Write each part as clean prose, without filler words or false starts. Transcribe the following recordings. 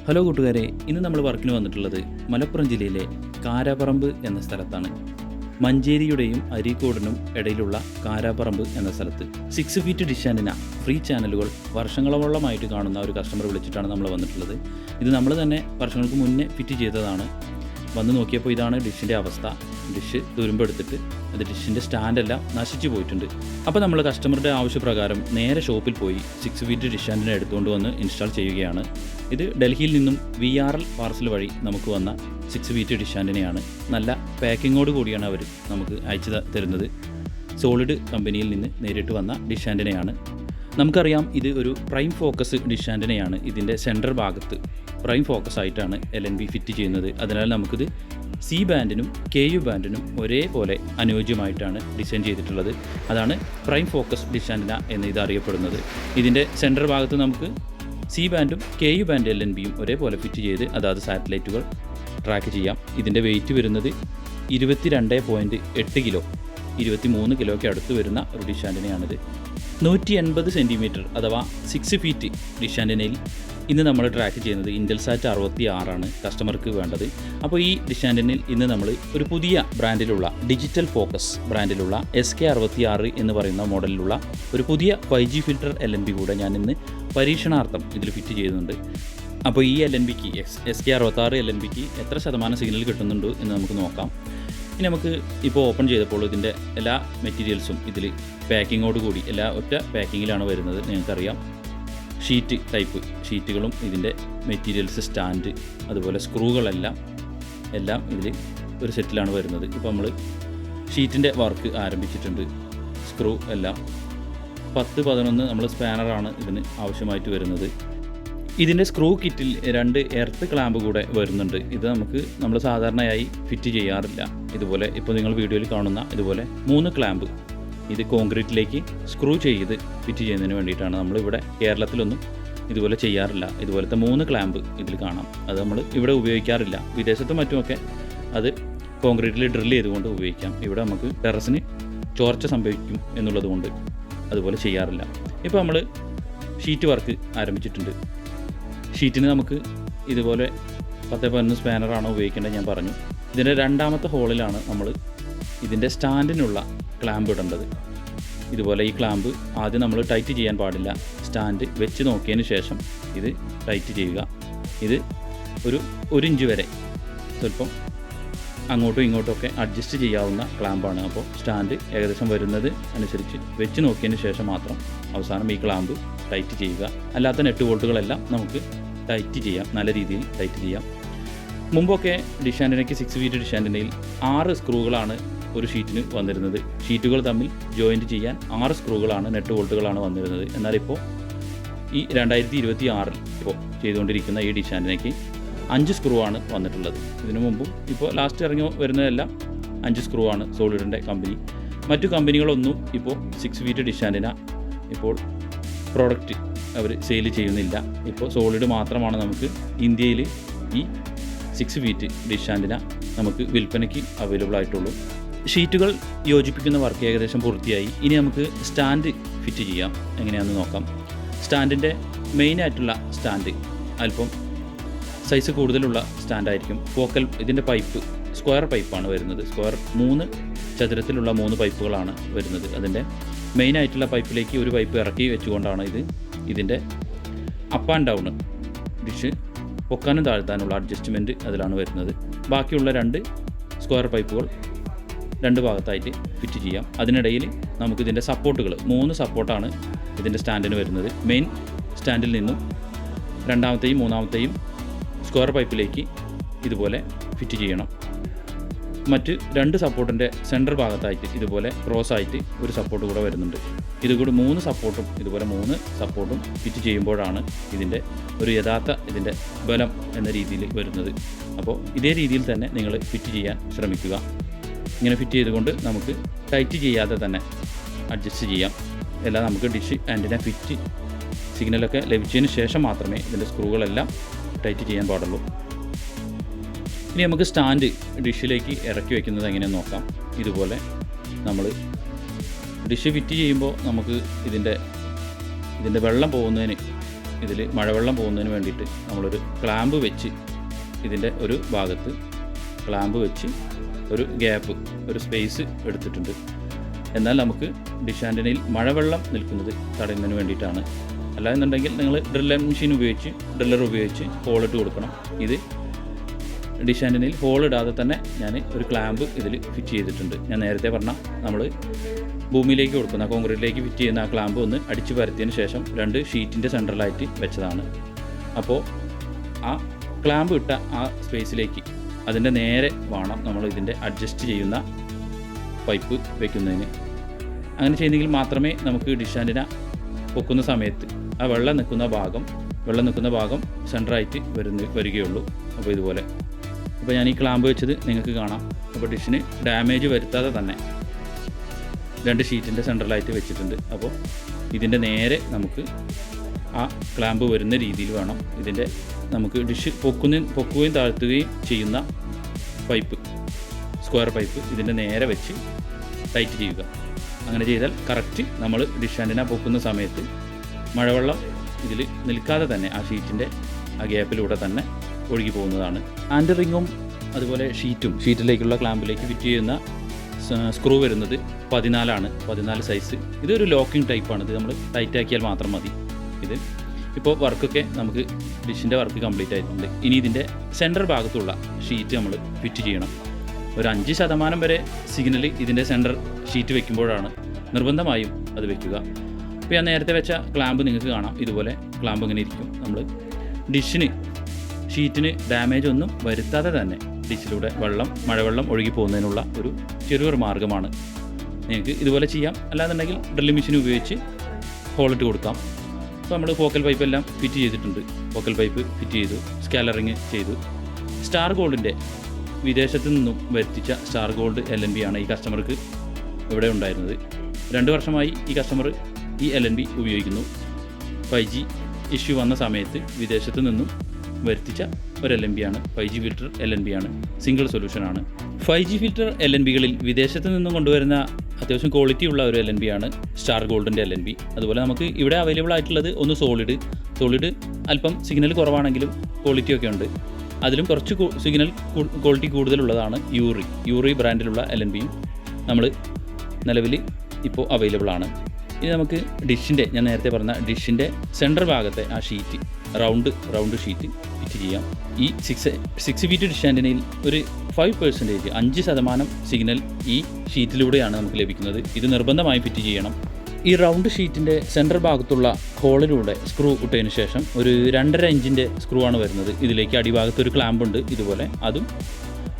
Hello കൂട്ടുകാരെ, ഇന്ന് നമ്മൾ വർക്കിന് വന്നിട്ടുള്ളത് മലപ്പുറം ജില്ലയിലെ കാരാപ്പറമ്പ് എന്ന സ്ഥലത്താണ്. മഞ്ചേരിയുടെയും അരീക്കോടിനും ഇടയിലുള്ള കാരാപ്പറമ്പ് എന്ന സ്ഥലത്ത് 6 ഫീറ്റ് ഡിഷ് ആൻറ്റിന ഫ്രീ ചാനലുകൾ വർഷങ്ങളോളമായിട്ട് കാണുന്ന ഒരു കസ്റ്റമർ വിളിച്ചിട്ടാണ് നമ്മൾ വന്നിട്ടുള്ളത്. ഇത് നമ്മൾ തന്നെ വർഷങ്ങൾക്ക് മുന്നേ ഫിറ്റ് ചെയ്തതാണ്. വന്ന് നോക്കിയപ്പോൾ ഇതാണ് ഡിഷിൻ്റെ അവസ്ഥ. ഡിഷ് തുരുമ്പെടുത്തിട്ട് അത് ഡിഷിൻ്റെ സ്റ്റാൻഡെല്ലാം നശിച്ചു പോയിട്ടുണ്ട്. അപ്പോൾ നമ്മൾ കസ്റ്റമറുടെ ആവശ്യപ്രകാരം നേരെ ഷോപ്പിൽ പോയി 6 ഫീറ്റ് ഡിഷ് ആൻറ്റിന എടുത്തുകൊണ്ട് വന്ന് ഇൻസ്റ്റാൾ ചെയ്യുകയാണ്. ഇത് ഡൽഹിയിൽ നിന്നും VRL പാർസൽ വഴി നമുക്ക് വന്ന 6 ഫീറ്റ് ഡിഷ് ആൻറ്റിനയാണ്. നല്ല പാക്കിങ്ങോട് കൂടിയാണ് അവർ നമുക്ക് അയച്ചു തരുന്നത്. സോളിഡ് കമ്പനിയിൽ നിന്ന് നേരിട്ട് വന്ന ഡിഷ് ആൻറ്റിനയാണ്. നമുക്കറിയാം, ഇത് ഒരു പ്രൈം ഫോക്കസ് ഡിഷ് ആൻറ്റിനയാണ്. ഇതിൻ്റെ സെൻറ്റർ ഭാഗത്ത് പ്രൈം ഫോക്കസ് ആയിട്ടാണ് LNB ഫിറ്റ് ചെയ്യുന്നത്. അതിനാൽ നമുക്കിത് C ബാൻഡിനും KU ബാൻഡിനും ഒരേപോലെ അനുയോജ്യമായിട്ടാണ് ഡിസൈൻ ചെയ്തിട്ടുള്ളത്. അതാണ് പ്രൈം ഫോക്കസ് ഡിഷ് ആൻറ്റിന എന്ന് ഇത് അറിയപ്പെടുന്നത്. ഇതിൻ്റെ സെൻറ്റർ ഭാഗത്ത് നമുക്ക് C ബാൻഡും KU ബാൻഡ് LNBയും ഒരേപോലെ ഫിറ്റ് ചെയ്ത് അതാത് സാറ്റലൈറ്റുകൾ ട്രാക്ക് ചെയ്യാം. ഇതിൻ്റെ വെയിറ്റ് വരുന്നത് 22.8 കിലോ, 23 കിലോയ്ക്ക് അടുത്ത് വരുന്ന ഒരു ഡിഷ് ആൻറ്റിനയാണിത്. 180 സെൻറ്റിമീറ്റർ അഥവാ 6 ഫീറ്റ് ഡിഷ് ആൻറ്റിനയിൽ ഇന്ന് നമ്മൾ ട്രാക്ക് ചെയ്യുന്നത് ഇൻറ്റൽസാറ്റ് 66 കസ്റ്റമർക്ക് വേണ്ടത്. അപ്പോൾ ഈ ഡിഷ് ആൻറ്റിനയിൽ ഇന്ന് നമ്മൾ ഒരു പുതിയ ബ്രാൻഡിലുള്ള ഡിജിറ്റൽ ഫോക്കസ് ബ്രാൻഡിലുള്ള SK66 എന്ന് പറയുന്ന മോഡലിലുള്ള ഒരു പുതിയ 5G ഫിൽറ്റർ LNB കൂടെ ഞാൻ ഇന്ന് പരീക്ഷണാർത്ഥം ഇതിൽ ഫിറ്റ് ചെയ്യുന്നുണ്ട്. അപ്പോൾ ഈ LNBക്ക് SK66 LNBക്ക് എത്ര ശതമാനം സിഗ്നൽ കിട്ടുന്നുണ്ട് എന്ന് നമുക്ക് നോക്കാം. ഇനി നമുക്ക് ഇപ്പോൾ ഓപ്പൺ ചെയ്തപ്പോൾ ഇതിൻ്റെ എല്ലാ മെറ്റീരിയൽസും ഇതിൽ പാക്കിങ്ങോട് കൂടി ഒറ്റ പാക്കിങ്ങിലാണ് വരുന്നത്. നിങ്ങൾക്കറിയാം, ഷീറ്റ് ടൈപ്പ് ഷീറ്റുകളും ഇതിൻ്റെ മെറ്റീരിയൽസ് സ്റ്റാൻഡ് അതുപോലെ സ്ക്രൂകളെല്ലാം ഇതിൽ ഒരു സെറ്റിലാണ് വരുന്നത്. ഇപ്പോൾ നമ്മൾ ഷീറ്റിൻ്റെ വർക്ക് ആരംഭിച്ചിട്ടുണ്ട്. സ്ക്രൂ എല്ലാം 10-11 നമ്മൾ സ്പാനറാണ് ഇതിന് ആവശ്യമായിട്ട് വരുന്നത്. ഇതിൻ്റെ സ്ക്രൂ കിറ്റിൽ 2 എർത്ത് ക്ലാമ്പ് കൂടെ വരുന്നുണ്ട്. ഇത് നമ്മൾ സാധാരണയായി ഫിറ്റ് ചെയ്യാറില്ല. ഇതുപോലെ ഇപ്പോൾ നിങ്ങൾ വീഡിയോയിൽ കാണുന്ന ഇതുപോലെ 3 ക്ലാമ്പ് ഇത് കോൺക്രീറ്റിലേക്ക് സ്ക്രൂ ചെയ്ത് ഫിറ്റ് ചെയ്യുന്നതിന് വേണ്ടിയിട്ടാണ്. നമ്മളിവിടെ കേരളത്തിലൊന്നും ഇതുപോലെ ചെയ്യാറില്ല. ഇതുപോലത്തെ 3 ക്ലാമ്പ് ഇതിൽ കാണാം. അത് നമ്മൾ ഇവിടെ ഉപയോഗിക്കാറില്ല. വിദേശത്തും മറ്റുമൊക്കെ അത് കോൺക്രീറ്റിൽ ഡ്രിൽ ചെയ്തുകൊണ്ട് ഉപയോഗിക്കാം. ഇവിടെ നമുക്ക് ടെറസിന് ചോർച്ച സംഭവിക്കും എന്നുള്ളത് കൊണ്ട് അതുപോലെ ചെയ്യാറില്ല. ഇപ്പോൾ നമ്മൾ ഷീറ്റ് വർക്ക് ആരംഭിച്ചിട്ടുണ്ട്. ഷീറ്റിന് നമുക്ക് ഇതുപോലെ 10-11 സ്പാനറാണ് ഉപയോഗിക്കേണ്ടത് ഞാൻ പറഞ്ഞു. ഇതിൻ്റെ രണ്ടാമത്തെ ഹോളിലാണ് നമ്മൾ ഇതിൻ്റെ സ്റ്റാൻഡിനുള്ള ക്ലാമ്പ് ഇടേണ്ടത്. ഇതുപോലെ ഈ ക്ലാമ്പ് ആദ്യം നമ്മൾ ടൈറ്റ് ചെയ്യാൻ പാടില്ല. സ്റ്റാൻഡ് വെച്ച് നോക്കിയതിന് ശേഷം ഇത് ടൈറ്റ് ചെയ്യുക. ഇത് ഒരു 1 ഇഞ്ച് വരെ സ്വല്പം അങ്ങോട്ടും ഇങ്ങോട്ടുമൊക്കെ അഡ്ജസ്റ്റ് ചെയ്യാവുന്ന ക്ലാമ്പാണ്. അപ്പോൾ സ്റ്റാൻഡ് ഏകദേശം വരുന്നത് അനുസരിച്ച് വെച്ച് നോക്കിയതിന് ശേഷം മാത്രം അവസാനം ഈ ക്ലാമ്പ് ടൈറ്റ് ചെയ്യുക. അല്ലാത്ത നെറ്റ് ബോൾട്ടുകളെല്ലാം നമുക്ക് ടൈറ്റ് ചെയ്യാം, നല്ല രീതിയിൽ ടൈറ്റ് ചെയ്യാം. മുമ്പൊക്കെ ഡിഷ് ആൻറ്റിനയ്ക്ക് 6 ഫീറ്റ് ഡിഷ് ആൻറ്റിനയിൽ 6 സ്ക്രൂകളാണ് ഒരു ഷീറ്റിന് വന്നിരുന്നത്. ഷീറ്റുകൾ തമ്മിൽ ജോയിൻറ്റ് ചെയ്യാൻ 6 സ്ക്രൂകളാണ്, നെറ്റ് ബോൾട്ടുകളാണ് വന്നിരുന്നത്. എന്നാൽ ഇപ്പോൾ ഈ 2026 ഇപ്പോൾ ചെയ്തുകൊണ്ടിരിക്കുന്ന ഈ ഡിഷ് ആൻറ്റിനയ്ക്ക് 5 സ്ക്രൂ ആണ് വന്നിട്ടുള്ളത്. ഇതിനു മുമ്പും ഇപ്പോൾ ലാസ്റ്റ് ഇറങ്ങി വരുന്നതെല്ലാം 5 സ്ക്രൂ ആണ് സോളിഡിൻ്റെ കമ്പനി. മറ്റു കമ്പനികളൊന്നും ഇപ്പോൾ 6 ഫീറ്റ് ഡിഷ് ആൻറ്റിന ഇപ്പോൾ പ്രോഡക്റ്റ് അവർ സെയിൽ ചെയ്യുന്നില്ല. ഇപ്പോൾ സോളിഡ് മാത്രമാണ് നമുക്ക് ഇന്ത്യയിൽ ഈ 6 ഫീറ്റ് ഡിഷ് ആൻറ്റിന നമുക്ക് വിൽപ്പനയ്ക്ക് അവൈലബിൾ ആയിട്ടുള്ളൂ. ഷീറ്റുകൾ യോജിപ്പിക്കുന്ന വർക്ക് ഏകദേശം പൂർത്തിയായി. ഇനി നമുക്ക് സ്റ്റാൻഡ് ഫിറ്റ് ചെയ്യാം. എങ്ങനെയാണെന്ന് നോക്കാം. സ്റ്റാൻഡിൻ്റെ മെയിനായിട്ടുള്ള സ്റ്റാൻഡ് അല്പം സൈസ് കൂടുതലുള്ള സ്റ്റാൻഡായിരിക്കും. ഫോക്കൽ ഇതിൻ്റെ പൈപ്പ് സ്ക്വയർ പൈപ്പാണ് വരുന്നത്. സ്ക്വയർ 3 ചതുരത്തിലുള്ള 3 പൈപ്പുകളാണ് വരുന്നത്. അതിൻ്റെ മെയിനായിട്ടുള്ള പൈപ്പിലേക്ക് ഒരു പൈപ്പ് ഇറക്കി വെച്ചുകൊണ്ടാണ് ഇതിൻ്റെ അപ്പ് ആൻഡ് ഡൗൺ ഡിഷ് പൊക്കാനും താഴ്ത്താനുള്ള അഡ്ജസ്റ്റ്മെൻറ്റ് അതിലാണ് വരുന്നത്. ബാക്കിയുള്ള 2 സ്ക്വയർ പൈപ്പുകൾ 2 ഭാഗത്തായിട്ട് ഫിറ്റ് ചെയ്യാം. അതിനിടയിൽ നമുക്കിതിൻ്റെ സപ്പോർട്ടുകൾ 3 സപ്പോർട്ടാണ് ഇതിൻ്റെ സ്റ്റാൻഡിന് വരുന്നത്. മെയിൻ സ്റ്റാൻഡിൽ നിന്നും രണ്ടാമത്തെയും മൂന്നാമത്തെയും സ്ക്വയർ പൈപ്പിലേക്ക് ഇതുപോലെ ഫിറ്റ് ചെയ്യണം. മറ്റ് 2 സപ്പോർട്ടിൻ്റെ സെൻറ്റർ ഭാഗത്തായിട്ട് ഇതുപോലെ ക്രോസ് ആയിട്ട് ഒരു സപ്പോർട്ട് കൂടെ വരുന്നുണ്ട്. ഇതുകൂടി 3 സപ്പോർട്ടും ഇതുപോലെ 3 സപ്പോർട്ടും ഫിറ്റ് ചെയ്യുമ്പോഴാണ് ഇതിൻ്റെ ഒരു യഥാർത്ഥ ഇതിൻ്റെ ബലം എന്ന രീതിയിൽ വരുന്നത്. അപ്പോൾ ഇതേ രീതിയിൽ തന്നെ നിങ്ങൾ ഫിറ്റ് ചെയ്യാൻ ശ്രമിക്കുക. ഇങ്ങനെ ഫിറ്റ് ചെയ്തുകൊണ്ട് നമുക്ക് ടൈറ്റ് ചെയ്യാതെ തന്നെ അഡ്ജസ്റ്റ് ചെയ്യാം. എല്ലാം നമുക്ക് ഡിഷ് ആൻറ്റിന ഫിറ്റ് സിഗ്നലൊക്കെ ലഭിച്ചതിന് ശേഷം മാത്രമേ ഇതിൻ്റെ സ്ക്രൂകളെല്ലാം ടൈറ്റ് ചെയ്യാൻ പാടുള്ളൂ. ഇനി നമുക്ക് സ്റ്റാൻഡ് ഡിഷിലേക്ക് ഇറക്കി വയ്ക്കുന്നത് എങ്ങനെയെന്ന് നോക്കാം. ഇതുപോലെ നമ്മൾ ഡിഷ് ഫിറ്റ് ചെയ്യുമ്പോൾ നമുക്ക് ഇതിൻ്റെ വെള്ളം പോകുന്നതിന് ഇതിൽ മഴവെള്ളം പോകുന്നതിന് വേണ്ടിയിട്ട് നമ്മളൊരു ക്ലാമ്പ് വെച്ച് ഇതിൻ്റെ ഒരു ഭാഗത്ത് ക്ലാമ്പ് വെച്ച് ഒരു ഗ്യാപ്പ്, ഒരു സ്പേസ് എടുത്തിട്ടുണ്ട്. എന്നാൽ നമുക്ക് ഡിഷ് ആൻറ്റിനയിൽ മഴവെള്ളം നിൽക്കുന്നത് തടയുന്നതിന് വേണ്ടിയിട്ടാണ്. അല്ലാന്നുണ്ടെങ്കിൽ നിങ്ങൾ ഡ്രില്ലർ ഉപയോഗിച്ച് ഹോളിട്ട് കൊടുക്കണം. ഇത് ഡിഷ് ആൻറ്റിനയിൽ ഹോളിടാതെ തന്നെ ഞാൻ ഒരു ക്ലാമ്പ് ഇതിൽ ഫിറ്റ് ചെയ്തിട്ടുണ്ട്. ഞാൻ നേരത്തെ പറഞ്ഞ നമ്മൾ ഭൂമിയിലേക്ക് കൊടുക്കുന്ന കോൺക്രീറ്റിലേക്ക് ഫിറ്റ് ചെയ്യുന്ന ആ ക്ലാമ്പ് ഒന്ന് അടിച്ച് പരത്തിയതിന് ശേഷം 2 ഷീറ്റിൻ്റെ സെൻട്രലായിട്ട് വെച്ചതാണ്. അപ്പോൾ ആ ക്ലാമ്പ് ഇട്ട ആ സ്പേസിലേക്ക് അതിൻ്റെ നേരെ വേണം നമ്മൾ ഇതിൻ്റെ അഡ്ജസ്റ്റ് ചെയ്യുന്ന പൈപ്പ് വയ്ക്കുന്നതിന്. അങ്ങനെ ചെയ്യുന്നെങ്കിൽ മാത്രമേ നമുക്ക് ഡിഷ് ആൻറ്റിന പൊക്കുന്ന സമയത്ത് ആ വെള്ളം നിൽക്കുന്ന ഭാഗം സെൻറ്ററായിട്ട് വരികയുള്ളൂ. അപ്പോൾ ഇതുപോലെ അപ്പോൾ ഞാൻ ഈ ക്ലാമ്പ് വെച്ചത് നിങ്ങൾക്ക് കാണാം. അപ്പോൾ ഡിഷിന് ഡാമേജ് വരുത്താതെ തന്നെ 2 ഷീറ്റിൻ്റെ സെൻട്രലായിട്ട് വെച്ചിട്ടുണ്ട്. അപ്പോൾ ഇതിൻ്റെ നേരെ നമുക്ക് ആ ക്ലാമ്പ് വരുന്ന രീതിയിൽ വേണം ഇതിൻ്റെ നമുക്ക് ഡിഷ് പൊക്കുകയും താഴ്ത്തുകയും ചെയ്യുന്ന പൈപ്പ്, സ്ക്വയർ പൈപ്പ് ഇതിൻ്റെ നേരെ വെച്ച് ടൈറ്റ് ചെയ്യുക. അങ്ങനെ ചെയ്താൽ കറക്റ്റ് നമ്മൾ ഡിഷ് ആൻറ്റിന പൊക്കുന്ന സമയത്ത് മഴവെള്ളം ഇതിൽ നിൽക്കാതെ തന്നെ ആ ഷീറ്റിൻ്റെ ആ ഗ്യാപ്പിലൂടെ തന്നെ ഒഴുകി പോകുന്നതാണ്. ആൻഡ് റിങ്ങും അതുപോലെ ഷീറ്റിലേക്കുള്ള ക്ലാമ്പിലേക്ക് ഫിറ്റ് ചെയ്യുന്ന സ്ക്രൂ വരുന്നത് 14 സൈസ്. ഇതൊരു ലോക്കിംഗ് ടൈപ്പാണ്. ഇത് നമ്മൾ ടൈറ്റ് ആക്കിയാൽ മാത്രം മതി. ഇത് ഇപ്പോൾ വർക്കൊക്കെ നമുക്ക് ഡിഷിൻ്റെ വർക്ക് കംപ്ലീറ്റ് ആയിട്ടുണ്ട്. ഇനി ഇതിൻ്റെ സെൻറ്റർ ഭാഗത്തുള്ള ഷീറ്റ് നമ്മൾ ഫിറ്റ് ചെയ്യണം. ഒരു 5% വരെ സിഗ്നൽ ഇതിൻ്റെ സെൻറ്റർ ഷീറ്റ് വെക്കുമ്പോഴാണ് നിർബന്ധമായും അത് വെക്കുക. ഇപ്പോൾ ഞാൻ നേരത്തെ വെച്ച ക്ലാമ്പ് നിങ്ങൾക്ക് കാണാം. ഇതുപോലെ ക്ലാമ്പ് ഇങ്ങനെ ഇരിക്കും. നമ്മൾ ഷീറ്റിന് ഡാമേജ് ഒന്നും വരുത്താതെ തന്നെ ഡിഷിലൂടെ മഴവെള്ളം ഒഴുകി പോകുന്നതിനുള്ള ഒരു ചെറിയൊരു മാർഗ്ഗമാണ്. നിങ്ങൾക്ക് ഇതുപോലെ ചെയ്യാം. അല്ലാന്നുണ്ടെങ്കിൽ ഡ്രില്ലിംഗ് മെഷീൻ ഉപയോഗിച്ച് ഹോളിട്ട് കൊടുക്കാം. അപ്പോൾ നമ്മൾ ഫോക്കൽ പൈപ്പ് എല്ലാം ഫിറ്റ് ചെയ്തിട്ടുണ്ട്. ഫോക്കൽ പൈപ്പ് ഫിറ്റ് ചെയ്തു, സ്കാലറിങ് ചെയ്തു. സ്റ്റാർ ഗോൾഡിൻ്റെ വിദേശത്തു നിന്നും വരുത്തിച്ച സ്റ്റാർ ഗോൾഡ് LNB ആണ് ഈ കസ്റ്റമർക്ക് ഇവിടെ ഉണ്ടായിരുന്നത്. 2 വർഷമായി ഈ കസ്റ്റമർ ഈ LNB ഉപയോഗിക്കുന്നു. 5G ഇഷ്യൂ വന്ന സമയത്ത് വിദേശത്തു നിന്നും വരുത്തിച്ച ഒരു LNB ആണ്. 5G ഫിൽറ്റർ LNB ആണ്. സിംഗിൾ സൊല്യൂഷനാണ്. 5G ഫിൽറ്റർ LNBകളിൽ വിദേശത്ത് നിന്നും കൊണ്ടുവരുന്ന അത്യാവശ്യം ക്വാളിറ്റി ഉള്ള ഒരു LNB ആണ് സ്റ്റാർ ഗോൾഡിൻ്റെ LNB. അതുപോലെ നമുക്ക് ഇവിടെ അവൈലബിൾ ആയിട്ടുള്ളത് ഒന്ന് സോളിഡ് അല്പം സിഗ്നൽ കുറവാണെങ്കിലും ക്വാളിറ്റിയൊക്കെ ഉണ്ട്. അതിലും കുറച്ച് സിഗ്നൽ ക്വാളിറ്റി കൂടുതലുള്ളതാണ് യൂറി ബ്രാൻഡിലുള്ള LNBയും നമ്മൾ നിലവിൽ ഇപ്പോൾ അവൈലബിൾ ആണ്. ഇനി നമുക്ക് ഞാൻ നേരത്തെ പറഞ്ഞ ഡിഷിൻ്റെ സെൻറ്റർ ഭാഗത്തെ ആ ഷീറ്റ് റൗണ്ട് ഷീറ്റ് ഫിറ്റ് ചെയ്യാം. ഈ 6 ഫീറ്റ് ഡിഷ് ആൻറ്റിനയിൽ ഒരു 5%, 5% സിഗ്നൽ ഈ ഷീറ്റിലൂടെയാണ് നമുക്ക് ലഭിക്കുന്നത്. ഇത് നിർബന്ധമായും ഫിറ്റ് ചെയ്യണം. ഈ റൗണ്ട് ഷീറ്റിൻ്റെ സെൻറ്റർ ഭാഗത്തുള്ള ഹോളിലൂടെ സ്ക്രൂ ഇട്ടതിന് ശേഷം ഒരു 2.5 ഇഞ്ചിൻ്റെ സ്ക്രൂ ആണ് വരുന്നത്. ഇതിലേക്ക് അടിഭാഗത്തൊരു ക്ലാമ്പുണ്ട് ഇതുപോലെ, അതും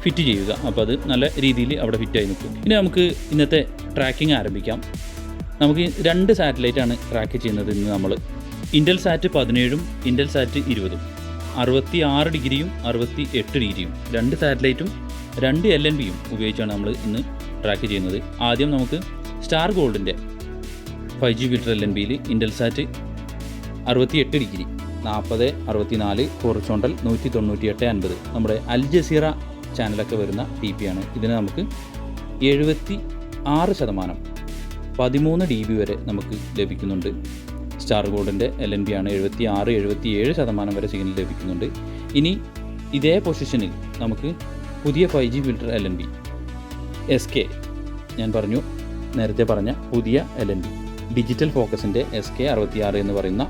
ഫിറ്റ് ചെയ്യുക. അപ്പോൾ അത് നല്ല രീതിയിൽ അവിടെ ഫിറ്റായി നിൽക്കും. ഇനി നമുക്ക് ഇന്നത്തെ ട്രാക്കിംഗ് ആരംഭിക്കാം. നമുക്ക് 2 സാറ്റലൈറ്റാണ് ട്രാക്ക് ചെയ്യുന്നത് ഇന്ന് നമ്മൾ. ഇൻ്റൽസാറ്റ് 17ഉം ഇൻ്റൽസാറ്റ് 20ഉം 66 ഡിഗ്രിയും 68 ഡിഗ്രിയും 2 സാറ്റലൈറ്റും 2 LNBയും ഉപയോഗിച്ചാണ് നമ്മൾ ഇന്ന് ട്രാക്ക് ചെയ്യുന്നത്. ആദ്യം നമുക്ക് സ്റ്റാർ ഗോൾഡിൻ്റെ 5G ഫിൽറ്റർ LNBയിൽ ഇൻ്റൽസാറ്റ് 68 ഡിഗ്രി 40-64 ഹൊറിസോണ്ടൽ 198-50 നമ്മുടെ അൽ ജസീറ ചാനലൊക്കെ വരുന്ന TP ആണ്. ഇതിന് നമുക്ക് 76% 13 dB വരെ നമുക്ക് ലഭിക്കുന്നുണ്ട്. സ്റ്റാർ ഗോൾഡിൻ്റെ LNB ആണ്. 76-77% വരെ സിഗ്നൽ ലഭിക്കുന്നുണ്ട്. ഇനി ഇതേ പൊസിഷനിൽ നമുക്ക് പുതിയ 5G ഫിൽറ്റർ LNB SK, ഞാൻ നേരത്തെ പറഞ്ഞ പുതിയ LNB ഡിജിറ്റൽ ഫോക്കസിൻ്റെ SK66 എന്ന് പറയുന്ന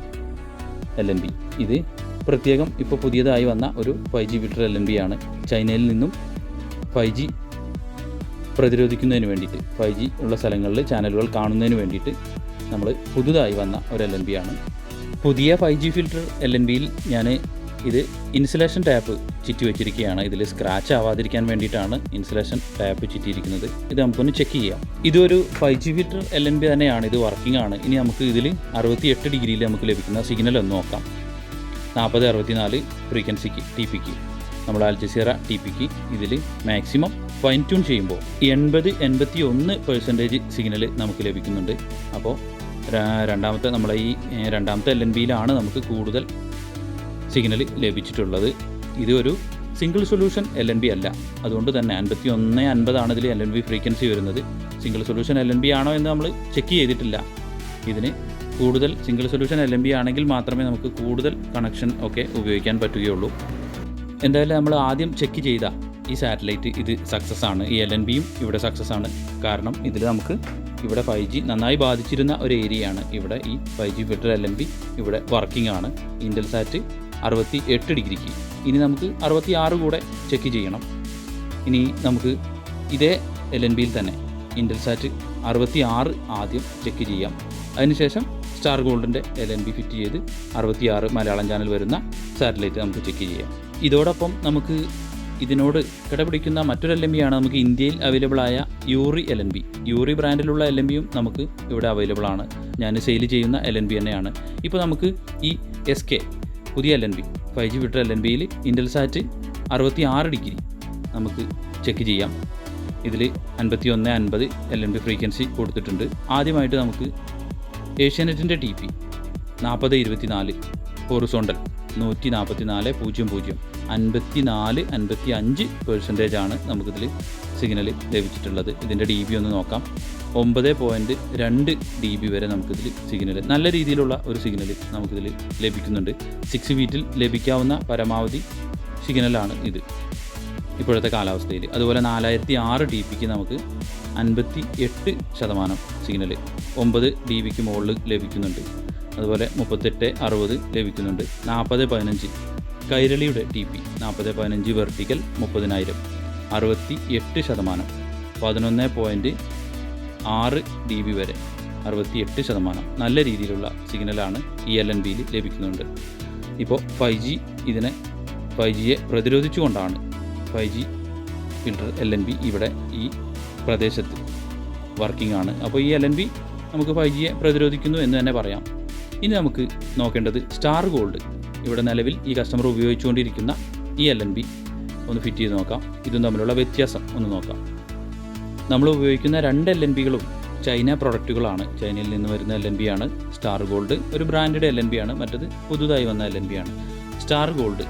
LNB. ഇത് പ്രത്യേകം ഇപ്പോൾ പുതിയതായി വന്ന ഒരു 5G ഫിൽറ്റർ LNB ആണ്. ചൈനയിൽ നിന്നും 5G പ്രതിരോധിക്കുന്നതിന് വേണ്ടിയിട്ട്, 5G ഉള്ള സ്ഥലങ്ങളിൽ ചാനലുകൾ കാണുന്നതിന് വേണ്ടിയിട്ട് നമ്മൾ പുതുതായി വന്ന ഒരു LNB ആണ്. പുതിയ 5G ഫിൽറ്റർ LNBയിൽ ഞാൻ ഇത് ഇൻസുലേഷൻ ടാപ്പ് ചുറ്റി വെച്ചിരിക്കുകയാണ്. ഇതിൽ സ്ക്രാച്ച് ആവാതിരിക്കാൻ വേണ്ടിയിട്ടാണ് ഇൻസുലേഷൻ ടാപ്പ് ചുറ്റിയിരിക്കുന്നത്. ഇത് നമുക്കൊന്ന് ചെക്ക് ചെയ്യാം. ഇതൊരു 5G ഫിൽറ്റർ LNB തന്നെയാണ്. ഇത് വർക്കിംഗ് ആണ്. ഇനി നമുക്ക് ഇതിൽ 68 ഡിഗ്രിയിൽ നമുക്ക് ലഭിക്കുന്ന സിഗ്നൽ ഒന്ന് നോക്കാം. 40-64 ഫ്രീക്വൻസിക്ക് TPക്ക്, നമ്മൾ അൽ ജസീറ TPക്ക് ഇതിൽ മാക്സിമം ഫൈൻ ട്യൂൺ ചെയ്യുമ്പോൾ 80-81% സിഗ്നൽ നമുക്ക് ലഭിക്കുന്നുണ്ട്. അപ്പോൾ നമ്മളെ ഈ രണ്ടാമത്തെ LNBയിലാണ് നമുക്ക് കൂടുതൽ സിഗ്നൽ ലഭിച്ചിട്ടുള്ളത്. ഇത് ഒരു സിംഗിൾ സൊല്യൂഷൻ LNB അല്ല. അതുകൊണ്ട് തന്നെ 51-50 ആണ് ഇതിൽ LNB ഫ്രീക്വൻസി വരുന്നത്. സിംഗിൾ സൊല്യൂഷൻ LNB ആണോ എന്ന് നമ്മൾ ചെക്ക് ചെയ്തിട്ടില്ല. ഇതിന് കൂടുതൽ സിംഗിൾ സൊല്യൂഷൻ LNB ആണെങ്കിൽ മാത്രമേ നമുക്ക് കൂടുതൽ കണക്ഷൻ ഒക്കെ ഉപയോഗിക്കാൻ പറ്റുകയുള്ളൂ. എന്തായാലും നമ്മൾ ആദ്യം ചെക്ക് ചെയ്ത ഈ സാറ്റലൈറ്റ് ഇത് സക്സസ് ആണ്. ഈ LNBയും ഇവിടെ സക്സസ് ആണ്. കാരണം ഇതിൽ നമുക്ക് ഇവിടെ 5G നന്നായി ബാധിച്ചിരുന്ന ഒരു ഏരിയയാണ്. ഇവിടെ ഈ 5G ഫിൽറ്റർ LNB ഇവിടെ വർക്കിംഗ് ആണ്. ഇൻ്റൽസാറ്റ് 68 ഡിഗ്രിക്ക്. ഇനി നമുക്ക് 66 കൂടെ ചെക്ക് ചെയ്യണം. ഇനി നമുക്ക് ഇതേ LNBയിൽ തന്നെ ഇൻ്റൽസാറ്റ് 66 ആദ്യം ചെക്ക് ചെയ്യാം. അതിനുശേഷം സ്റ്റാർ ഗോൾഡിൻ്റെ LNB ഫിറ്റ് ചെയ്ത് 66 മലയാളം ചാനൽ വരുന്ന സാറ്റലൈറ്റ് നമുക്ക് ചെക്ക് ചെയ്യാം. ഇതോടൊപ്പം നമുക്ക് ഇതിനോട് കിടപിടിക്കുന്ന മറ്റൊരു LNB ആണ് നമുക്ക് ഇന്ത്യയിൽ അവൈലബിൾ ആയ യൂറി LNB. യൂറി ബ്രാൻഡിലുള്ള LNBയും നമുക്ക് ഇവിടെ അവൈലബിൾ ആണ്. ഞാൻ സെയിൽ ചെയ്യുന്ന LNB തന്നെയാണ്. ഇപ്പോൾ നമുക്ക് ഈ SK പുതിയ LNB 5G ഫിൽറ്റർ LNBയിൽ ഇൻ്റൽസാറ്റ് 66 ഡിഗ്രി നമുക്ക് ചെക്ക് ചെയ്യാം. ഇതിൽ 5150 LNB ഫ്രീക്വൻസി കൊടുത്തിട്ടുണ്ട്. ആദ്യമായിട്ട് നമുക്ക് ഏഷ്യാനെറ്റിൻ്റെ TP 4024 ഹൊറിസോണ്ടൽ 144.00 54-55% നമുക്കിതിൽ സിഗ്നൽ ലഭിച്ചിട്ടുള്ളത്. ഇതിൻ്റെ DB ഒന്ന് നോക്കാം. 9.2 DB വരെ നമുക്കിതിൽ സിഗ്നൽ, നല്ല രീതിയിലുള്ള ഒരു സിഗ്നൽ നമുക്കിതിൽ ലഭിക്കുന്നുണ്ട്. 6 ഫീറ്റിൽ ലഭിക്കാവുന്ന പരമാവധി സിഗ്നലാണ് ഇത് ഇപ്പോഴത്തെ കാലാവസ്ഥയിൽ. അതുപോലെ 4006 DPക്ക് നമുക്ക് 58% സിഗ്നൽ 9 DBക്ക് മുകളിൽ ലഭിക്കുന്നുണ്ട്. അതുപോലെ 3860 ലഭിക്കുന്നുണ്ട്. 4015 കൈരളിയുടെ TP 4015 വെർട്ടിക്കൽ 30000 68%. 11.6 DB വരെ 68%. നല്ല രീതിയിലുള്ള സിഗ്നലാണ് ഈ LNBയിൽ ലഭിക്കുന്നുണ്ട്. ഇപ്പോൾ 5G ഇതിനെ 5Gയെ പ്രതിരോധിച്ചുകൊണ്ടാണ് 5G ഫിൽറ്റർ LNB ഇവിടെ ഈ പ്രദേശത്ത് വർക്കിംഗ് ആണ്. അപ്പോൾ ഈ LNB നമുക്ക് 5Gയെ പ്രതിരോധിക്കുന്നു എന്ന് തന്നെ പറയാം. ഇനി നമുക്ക് നോക്കേണ്ടത് സ്റ്റാർ ഗോൾഡ്. ഇവിടെ നിലവിൽ ഈ കസ്റ്റമർ ഉപയോഗിച്ചുകൊണ്ടിരിക്കുന്ന ഈ LNB ഒന്ന് ഫിറ്റ് ചെയ്ത് നോക്കാം. ഇതും തമ്മിലുള്ള വ്യത്യാസം ഒന്ന് നോക്കാം. നമ്മൾ ഉപയോഗിക്കുന്ന 2 LNBകളും ചൈന പ്രൊഡക്റ്റുകളാണ്. ചൈനയിൽ നിന്ന് വരുന്ന LNB ആണ്. സ്റ്റാർ ഗോൾഡ് ഒരു ബ്രാൻഡഡ് LNB ആണ്. മറ്റത് പുതുതായി വന്ന LNB ആണ്. Star gold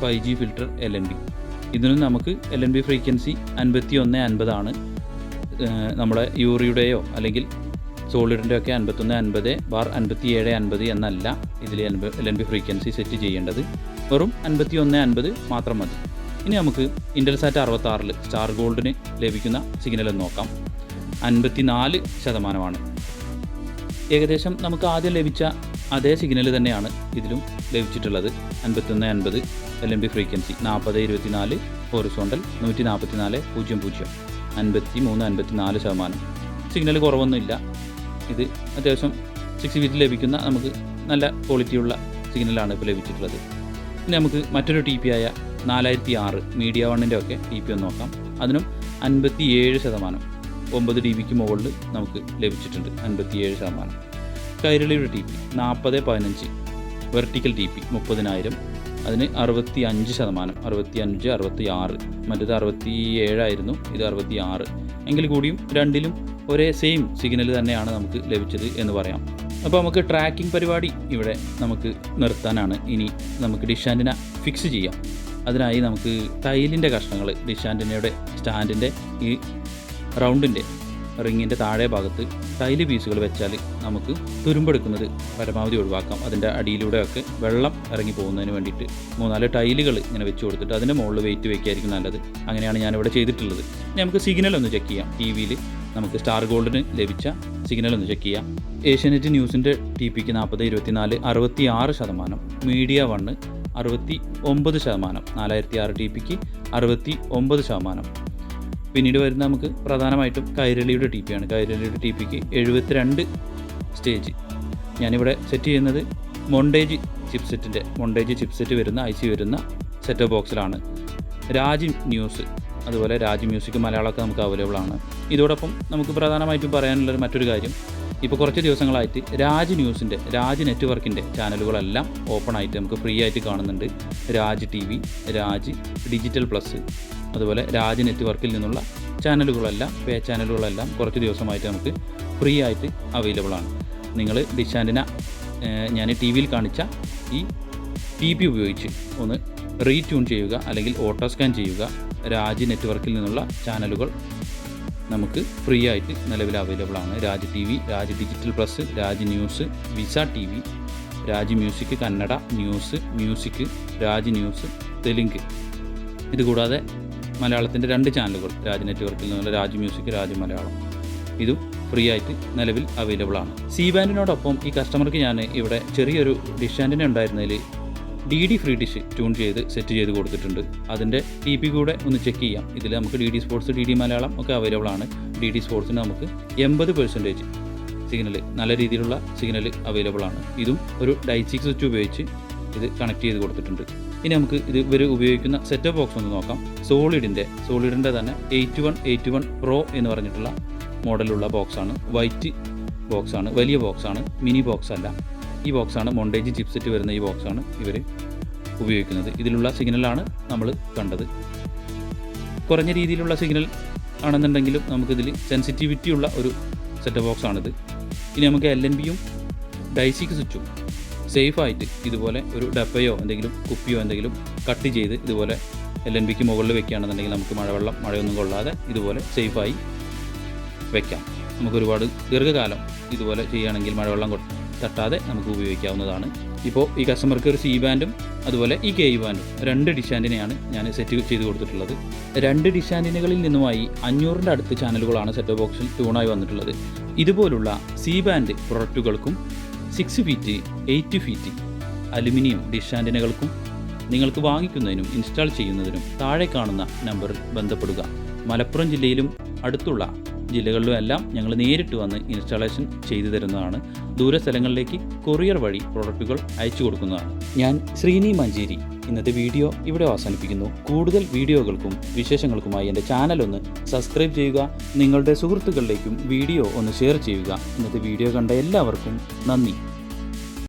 5G filter LNB. ഇതിനും നമുക്ക് LNB ഫ്രീക്വൻസി 5150 ആണ്. നമ്മുടെ യൂറിയുടെയോ അല്ലെങ്കിൽ സോളിഡിൻ്റെ ഒക്കെ 5150/5750 എന്നല്ല ഇതിൽ LNB ഫ്രീക്വൻസി സെറ്റ് ചെയ്യേണ്ടത്. വെറും 5150 മാത്രം മതി. ഇനി നമുക്ക് ഇൻ്റൽസാറ്റ് 66 സ്റ്റാർ ഗോൾഡിന് ലഭിക്കുന്ന സിഗ്നൽ എന്ന് നോക്കാം. 54% ഏകദേശം നമുക്ക് ആദ്യം ലഭിച്ച അതേ സിഗ്നൽ തന്നെയാണ് ഇതിലും ലഭിച്ചിട്ടുള്ളത്. 5150 LNB ഫ്രീക്വൻസി 4024 ഹൊറിസോണ്ടൽ 144.00 53-54%. സിഗ്നൽ കുറവൊന്നുമില്ല. ഇത് അത്യാവശ്യം 6 ഫീറ്റ് ലഭിക്കുന്ന നമുക്ക് നല്ല ക്വാളിറ്റിയുള്ള സിഗ്നലാണ് ഇപ്പോൾ ലഭിച്ചിട്ടുള്ളത്. ഇനി നമുക്ക് മറ്റൊരു TP ആയ 4006 മീഡിയ വണ്ണിൻ്റെ ഒക്കെ TP ഒന്ന് നോക്കാം. അതിനും 57%. 9 DBക്ക് മുകളിൽ നമുക്ക് ലഭിച്ചിട്ടുണ്ട്. 57%. കൈരളിയുടെ TP 4015 വെർട്ടിക്കൽ TP 30000. അതിന് 65%. 65-66. മറ്റേത് 67 ആയിരുന്നു. ഇത് 66. എങ്കിൽ കൂടിയും രണ്ടിലും ഒരേ സെയിം സിഗ്നൽ തന്നെയാണ് നമുക്ക് ലഭിച്ചത് എന്ന് പറയാം. അപ്പോൾ നമുക്ക് ട്രാക്കിംഗ് പരിപാടി ഇവിടെ നമുക്ക് നിർത്താനാണ്. ഇനി നമുക്ക് ഡിഷ് ആൻറ്റിന ഫിക്സ് ചെയ്യാം. അതിനായി നമുക്ക് ടൈലിൻ്റെ കഷ്ണങ്ങൾ ഡിഷ് ആൻറ്റിനയുടെ സ്റ്റാൻഡിൻ്റെ ഈ റൗണ്ടിൻ്റെ റിങ്ങിൻ്റെ താഴെ ഭാഗത്ത് ടൈല് പീസുകൾ വെച്ചാൽ നമുക്ക് തുരുമ്പെടുക്കുന്നത് പരമാവധി ഒഴിവാക്കാം. അതിൻ്റെ അടിയിലൂടെയൊക്കെ വെള്ളം ഇറങ്ങി പോകുന്നതിന് വേണ്ടിയിട്ട് 3-4 ടൈലുകൾ ഇങ്ങനെ വെച്ച് കൊടുത്തിട്ട് അതിൻ്റെ മുകളിൽ വെയിറ്റ് വയ്ക്കായിരിക്കും നല്ലത്. അങ്ങനെയാണ് ഞാനിവിടെ ചെയ്തിട്ടുള്ളത്. ഇനി നമുക്ക് സിഗ്നൽ ഒന്ന് ചെക്ക് ചെയ്യാം. TVയിൽ നമുക്ക് സ്റ്റാർ ഗോൾഡിന് ലഭിച്ച സിഗ്നൽ ഒന്ന് ചെക്ക് ചെയ്യാം. ഏഷ്യാനെറ്റ് ന്യൂസിൻ്റെ TPക്ക് 4024 66%. Media one 69%. 4006 TPക്ക് 69%. പിന്നീട് വരുന്ന നമുക്ക് പ്രധാനമായിട്ടും കൈരളിയുടെ TP ആണ്. കൈരളിയുടെ TPക്ക് 72 സ്റ്റേജ്. ഞാനിവിടെ സെറ്റ് ചെയ്യുന്നത് മൊണ്ടേജ് ചിപ്സെറ്റ് വരുന്ന IC വരുന്ന സെറ്റ് ബോക്സിലാണ്. രാജ് ന്യൂസ് അതുപോലെ രാജ് മ്യൂസിക് മലയാളമൊക്കെ നമുക്ക് അവൈലബിൾ ആണ്. ഇതോടൊപ്പം നമുക്ക് പ്രധാനമായിട്ടും പറയാനുള്ളൊരു മറ്റൊരു കാര്യം, ഇപ്പോൾ കുറച്ച് ദിവസങ്ങളായിട്ട് രാജ് ന്യൂസിൻ്റെ രാജ് നെറ്റ്വർക്കിൻ്റെ ചാനലുകളെല്ലാം ഓപ്പൺ ആയിട്ട് നമുക്ക് ഫ്രീ ആയിട്ട് കാണുന്നുണ്ട്. Raj TV, Raj digital plus, അതുപോലെ രാജ് നെറ്റ്വർക്കിൽ നിന്നുള്ള ചാനലുകളെല്ലാം പേ ചാനലുകളെല്ലാം കുറച്ച് ദിവസമായിട്ട് നമുക്ക് ഫ്രീ ആയിട്ട് അവൈലബിൾ ആണ്. നിങ്ങൾ ഡിഷ് ആൻറ്റിന ഞാൻ TVയിൽ കാണിച്ച ഈ TP ഉപയോഗിച്ച് ഒന്ന് റീട്യൂൺ ചെയ്യുക അല്ലെങ്കിൽ ഓട്ടോ സ്കാൻ ചെയ്യുക. രാജ് നെറ്റ്വർക്കിൽ നിന്നുള്ള ചാനലുകൾ നമുക്ക് ഫ്രീ ആയിട്ട് നിലവിൽ അവൈലബിൾ ആണ്. Raj TV, Raj digital plus, Raj news, visa TV, Raj music Kannada, news, music, Raj news Telugu. ഇതുകൂടാതെ മലയാളത്തിൻ്റെ 2 ചാനലുകൾ രാജ് നെറ്റ്വർക്കിൽ നിന്നുള്ള രാജ് മ്യൂസിക്, രാജ് മലയാളം, ഇതും ഫ്രീ ആയിട്ട് നിലവിൽ അവൈലബിൾ ആണ്. സി ബാൻഡിനോടൊപ്പം ഈ കസ്റ്റമർക്ക് ഞാൻ ഇവിടെ ചെറിയൊരു ഡിഷ് ആൻറ്റിന ഉണ്ടായിരുന്നതിൽ DD ഫ്രീ ഡിഷ് ട്യൂൺ ചെയ്ത് സെറ്റ് ചെയ്ത് കൊടുത്തിട്ടുണ്ട്. അതിൻ്റെ TP കൂടെ ഒന്ന് ചെക്ക് ചെയ്യാം. ഇതിൽ നമുക്ക് DD സ്പോർട്സ്, DD മലയാളം ഒക്കെ അവൈലബിൾ ആണ്. DD സ്പോർട്സിന് നമുക്ക് 80% സിഗ്നൽ, നല്ല രീതിയിലുള്ള സിഗ്നൽ അവൈലബിൾ ആണ്. ഇതും ഒരു ഡൈച്ചിക് സ്വിച്ച് ഉപയോഗിച്ച് ഇത് കണക്ട് ചെയ്ത് കൊടുത്തിട്ടുണ്ട്. ഇനി നമുക്ക് ഇവർ ഉപയോഗിക്കുന്ന സെറ്റപ്പ് ബോക്സ് ഒന്ന് നോക്കാം. സോളിഡിൻ്റെ തന്നെ 8181 Pro എന്ന് പറഞ്ഞിട്ടുള്ള മോഡലുള്ള ബോക്സാണ്. വൈറ്റ് ബോക്സാണ്, വലിയ ബോക്സാണ്, മിനി ബോക്സ് അല്ല. ഈ ബോക്സാണ് മൊണ്ടേജ് ചിപ്സെറ്റ് വരുന്ന ഈ ബോക്സാണ് ഇവർ ഉപയോഗിക്കുന്നത്. ഇതിലുള്ള സിഗ്നലാണ് നമ്മൾ കണ്ടത്. കുറഞ്ഞ രീതിയിലുള്ള സിഗ്നൽ ആണെന്നുണ്ടെങ്കിലും നമുക്കിതിൽ സെൻസിറ്റിവിറ്റി ഉള്ള ഒരു സെറ്റപ്പ് ബോക്സാണിത്. ഇനി നമുക്ക് LNBയും ഡൈസിക് സ്വിച്ചും സേഫായിട്ട് ഇതുപോലെ ഒരു ഡപ്പയോ എന്തെങ്കിലും കുപ്പിയോ എന്തെങ്കിലും കട്ട് ചെയ്ത് ഇതുപോലെ LNBക്ക് മുകളിൽ വെക്കുകയാണെന്നുണ്ടെങ്കിൽ നമുക്ക് മഴയൊന്നും കൊള്ളാതെ ഇതുപോലെ സേഫായി വയ്ക്കാം. നമുക്കൊരുപാട് ദീർഘകാലം ഇതുപോലെ ചെയ്യുകയാണെങ്കിൽ മഴവെള്ളം തട്ടാതെ നമുക്ക് ഉപയോഗിക്കാവുന്നതാണ്. ഇപ്പോൾ ഈ കസ്റ്റമർക്ക് ഒരു സി ബാൻഡും അതുപോലെ ഈ KE ബാൻഡും 2 ഡിഷ് ആൻറ്റിനയാണ് ഞാൻ സെറ്റ് ചെയ്ത് കൊടുത്തിട്ടുള്ളത്. 2 ഡിഷ് ആൻറ്റിനകളിൽ നിന്നുമായി 500ൻ്റെ അടുത്ത് ചാനലുകളാണ് സെറ്റ് ബോക്സിൽ ട്യൂണായി വന്നിട്ടുള്ളത്. ഇതുപോലുള്ള സി ബാൻഡ് പ്രൊഡക്റ്റുകൾക്കും 6 ഫീറ്റ് 8 ഫീറ്റ് അലുമിനിയം ഡിഷ് ആൻറ്റിനകൾക്കും നിങ്ങൾക്ക് വാങ്ങിക്കുന്നതിനും ഇൻസ്റ്റാൾ ചെയ്യുന്നതിനും താഴെ കാണുന്ന നമ്പറിൽ ബന്ധപ്പെടുക. മലപ്പുറം ജില്ലയിലും അടുത്തുള്ള ജില്ലകളിലുമെല്ലാം ഞങ്ങൾ നേരിട്ട് വന്ന് ഇൻസ്റ്റാളേഷൻ ചെയ്തു തരുന്നതാണ്. ദൂരസ്ഥലങ്ങളിലേക്ക് കൊറിയർ വഴി പ്രോഡക്റ്റുകൾ അയച്ചു കൊടുക്കുന്നതാണ്. ഞാൻ ശ്രീനി മഞ്ചേരി. ഇന്നത്തെ വീഡിയോ ഇവിടെ അവസാനിപ്പിക്കുന്നു. കൂടുതൽ വീഡിയോകൾക്കും വിശേഷങ്ങൾക്കുമായി എൻ്റെ ചാനൽ ഒന്ന് സബ്സ്ക്രൈബ് ചെയ്യുക. നിങ്ങളുടെ സുഹൃത്തുക്കളിലേക്കും വീഡിയോ ഒന്ന് ഷെയർ ചെയ്യുക. ഇന്നത്തെ വീഡിയോ കണ്ട എല്ലാവർക്കും നന്ദി.